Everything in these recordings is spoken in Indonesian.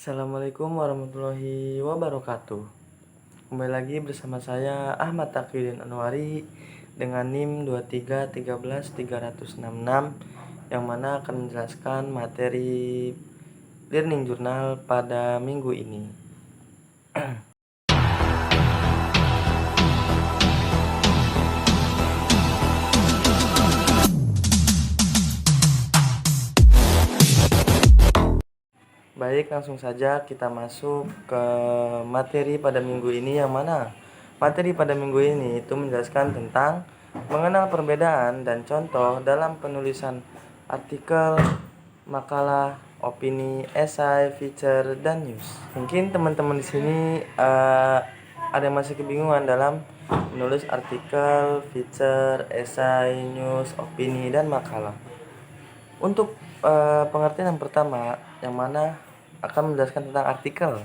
Assalamualaikum warahmatullahi wabarakatuh. Kembali lagi bersama saya Ahmad Taqiyuddin Anwari dengan NIM 231316366 yang mana akan menjelaskan materi learning journal pada minggu ini. Baik, langsung saja kita masuk ke materi pada minggu ini, yang mana materi pada minggu ini itu menjelaskan tentang mengenal perbedaan dan contoh dalam penulisan artikel, makalah, opini, esai, feature, dan news. Mungkin teman-teman di sini ada yang masih kebingungan dalam menulis artikel, feature, esai, news, opini, dan makalah. Untuk pengertian yang pertama, yang mana akan menjelaskan tentang artikel.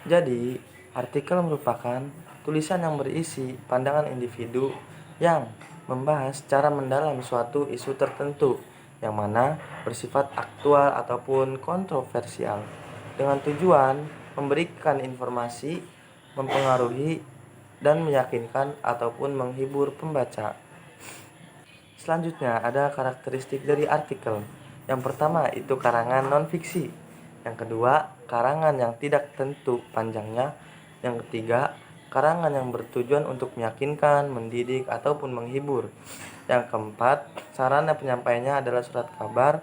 Jadi, artikel merupakan tulisan yang berisi pandangan individu yang membahas secara mendalam suatu isu tertentu yang mana bersifat aktual ataupun kontroversial dengan tujuan memberikan informasi, mempengaruhi, dan meyakinkan ataupun menghibur pembaca. Selanjutnya ada karakteristik dari artikel. Yang pertama itu karangan non-fiksi. Yang kedua, karangan yang tidak tentu panjangnya. Yang ketiga, karangan yang bertujuan untuk meyakinkan, mendidik, ataupun menghibur. Yang keempat, sarana penyampaiannya adalah surat kabar,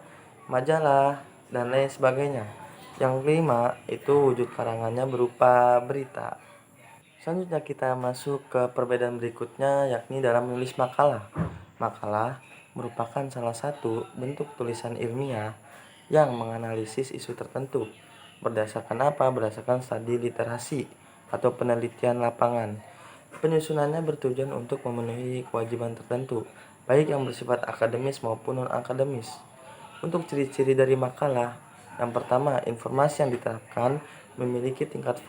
majalah, dan lain sebagainya. Yang kelima, itu wujud karangannya berupa berita. Selanjutnya kita masuk ke perbedaan berikutnya, yakni dalam menulis makalah. Makalah merupakan salah satu bentuk tulisan ilmiah yang menganalisis isu tertentu. Berdasarkan apa? Berdasarkan studi literasi atau penelitian lapangan. Penyusunannya bertujuan untuk memenuhi kewajiban tertentu, baik yang bersifat akademis maupun non-akademis. Untuk ciri-ciri dari makalah, yang pertama, informasi yang diterapkan memiliki tingkat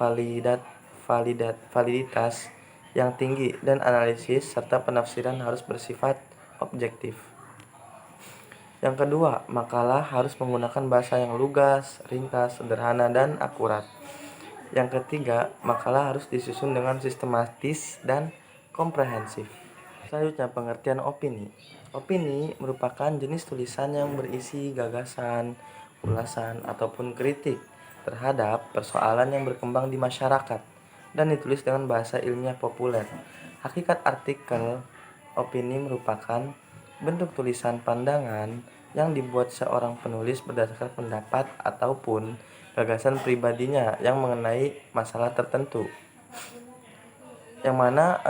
validitas yang tinggi dan analisis serta penafsiran harus bersifat objektif. Yang kedua, makalah harus menggunakan bahasa yang lugas, ringkas, sederhana, dan akurat. Yang ketiga, makalah harus disusun dengan sistematis dan komprehensif. Selanjutnya, pengertian opini. Opini merupakan jenis tulisan yang berisi gagasan, ulasan, ataupun kritik terhadap persoalan yang berkembang di masyarakat dan ditulis dengan bahasa ilmiah populer. Hakikat artikel, opini merupakan bentuk tulisan pandangan yang dibuat seorang penulis berdasarkan pendapat ataupun gagasan pribadinya yang mengenai masalah tertentu. Yang mana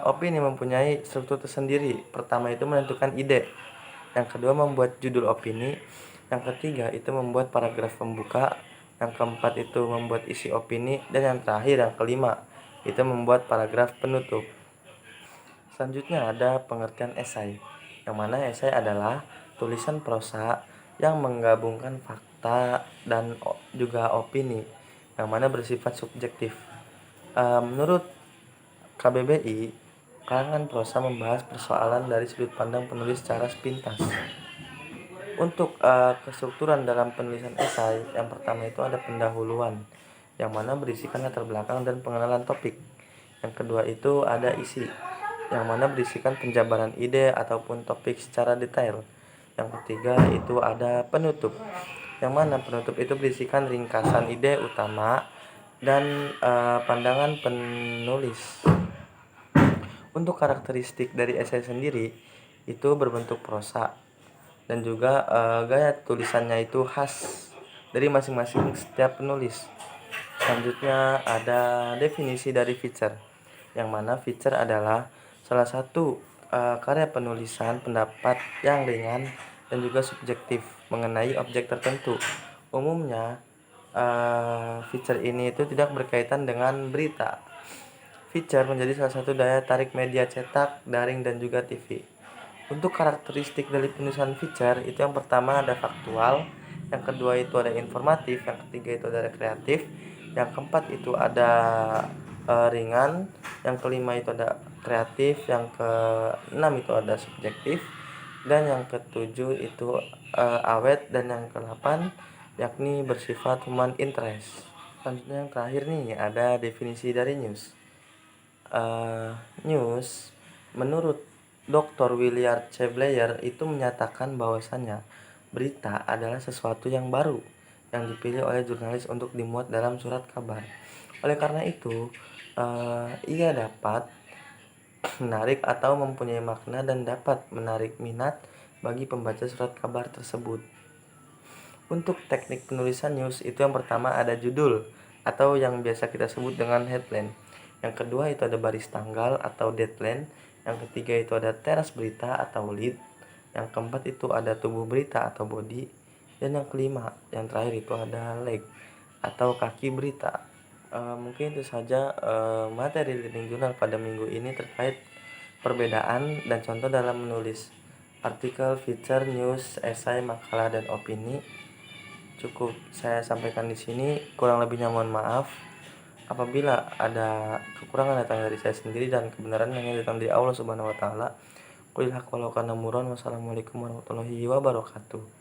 opini mempunyai struktur tersendiri. Pertama itu menentukan ide. Yang kedua membuat judul opini. Yang ketiga itu membuat paragraf pembuka. Yang keempat itu membuat isi opini. Dan yang terakhir, yang kelima, itu membuat paragraf penutup. Selanjutnya ada pengertian esai, yang mana esai adalah tulisan prosa yang menggabungkan fakta dan juga opini, yang mana bersifat subjektif. Menurut KBBI, karangan prosa membahas persoalan dari sudut pandang penulis secara sepintas. Untuk kestrukturan dalam penulisan esai, yang pertama itu ada pendahuluan, yang mana berisikan latar belakang dan pengenalan topik. Yang kedua itu ada isi, yang mana berisikan penjabaran ide ataupun topik secara detail. Yang ketiga itu ada penutup, yang mana penutup itu berisikan ringkasan ide utama dan pandangan penulis. Untuk karakteristik dari esai sendiri itu berbentuk prosa dan juga gaya tulisannya itu khas dari masing-masing setiap penulis. Selanjutnya ada definisi dari feature, yang mana feature adalah salah satu karya penulisan pendapat yang ringan dan juga subjektif mengenai objek tertentu. Umumnya feature ini itu tidak berkaitan dengan berita. Feature menjadi salah satu daya tarik media cetak, daring, dan juga TV. Untuk karakteristik dari penulisan feature itu yang pertama ada faktual, yang kedua itu ada informatif, yang ketiga itu ada kreatif, yang keempat itu ada ringan, yang kelima itu ada kreatif, yang keenam itu ada subjektif, dan yang ketujuh itu awet, dan yang kedelapan yakni bersifat human interest. Selanjutnya yang terakhir nih ada definisi dari news. News menurut Dr. William C. Blair itu menyatakan bahwasannya berita adalah sesuatu yang baru yang dipilih oleh jurnalis untuk dimuat dalam surat kabar. Oleh karena itu, ia dapat menarik atau mempunyai makna dan dapat menarik minat bagi pembaca surat kabar tersebut. Untuk teknik penulisan news itu yang pertama ada judul atau yang biasa kita sebut dengan headline. Yang kedua itu ada baris tanggal atau deadline. Yang ketiga itu ada teras berita atau lead. Yang keempat itu ada tubuh berita atau body. Dan yang kelima, yang terakhir itu ada leg atau kaki berita. Mungkin itu saja materi reading journal pada minggu ini terkait perbedaan dan contoh dalam menulis artikel, feature, news, esai, makalah, dan opini. Cukup saya sampaikan di sini, kurang lebihnya mohon maaf. Apabila ada kekurangan datang dari saya sendiri dan kebenaran hanya datang dari Allah Subhanahu wa taala. Qul haq walau kana murran. Wassalamualaikum warahmatullahi wabarakatuh.